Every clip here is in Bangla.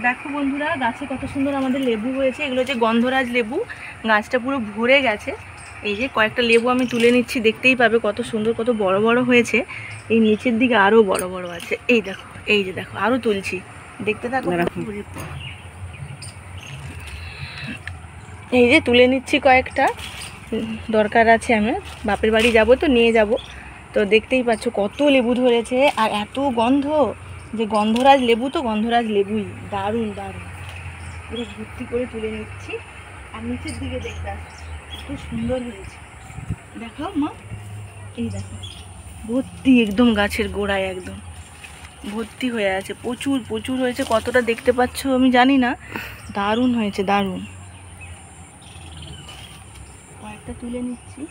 দেখো বন্ধুরা, গাছে কত সুন্দর আমাদের লেবু হয়েছে। এগুলো হচ্ছে গন্ধরাজ লেবু। গাছটা পুরো ভরে গেছে। এই যে কয়েকটা লেবু আমি তুলে নিচ্ছি, দেখতেই পাবে কত সুন্দর, কত বড় বড় হয়েছে। এই নিচের দিকে আরও বড় বড় আছে। এই দেখো, এই যে দেখো, আরও তুলছি, দেখতে থাকো। এই যে তুলে নিচ্ছি কয়েকটা, দরকার আছে। আমি বাপের বাড়ি যাব, তো নিয়ে যাব। তো দেখতেই পাচ্ছ কত লেবু ধরেছে, আর এত গন্ধ, যে গন্ধরাজ লেবু, তো গন্ধরাজ লেবুই। দারুণ দারুণ, পুরো ভর্তি করে তুলে নিচ্ছি। আর নিচের দিকে দেখতে কত সুন্দর হয়েছে, দেখাও মা। এই দেখো, ভর্তি একদম, গাছের গোড়ায় একদম ভর্তি হয়ে আছে। প্রচুর প্রচুর হয়েছে, কতটা দেখতে পাচ্ছ আমি জানি না। দারুণ হয়েছে, দারুণ। কয়েকটা তুলে নিচ্ছি।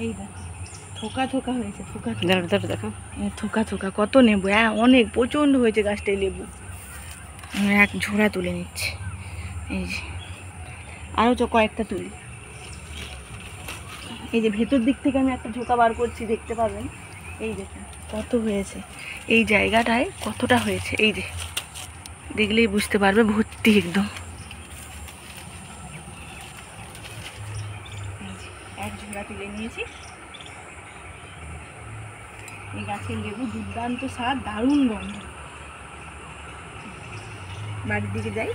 এই দেখো, থোকা থোকা হয়েছে, থোকা দেখো, থোকা থোকা কত নেবো। হ্যাঁ, অনেক, প্রচণ্ড হয়েছে গাছটায় লেবু। এক ঝোড়া তুলে নিচ্ছি। এই যে আরও কয়েকটা তুলি। এই যে ভেতর দিক থেকে আমি একটা ঝোঁকা বার করছি, দেখতে পাবেন। এই দেখুন কত হয়েছে, এই জায়গাটায় কতটা হয়েছে। এই যে দেখলেই বুঝতে পারবে, ভর্তি একদম। এক ঝোড়া তুলে নিয়েছি। এই গাছের লেবু দুর্দান্ত স্বাদ, দারুণ গন্ধ। বাড়ির দিকে যাই।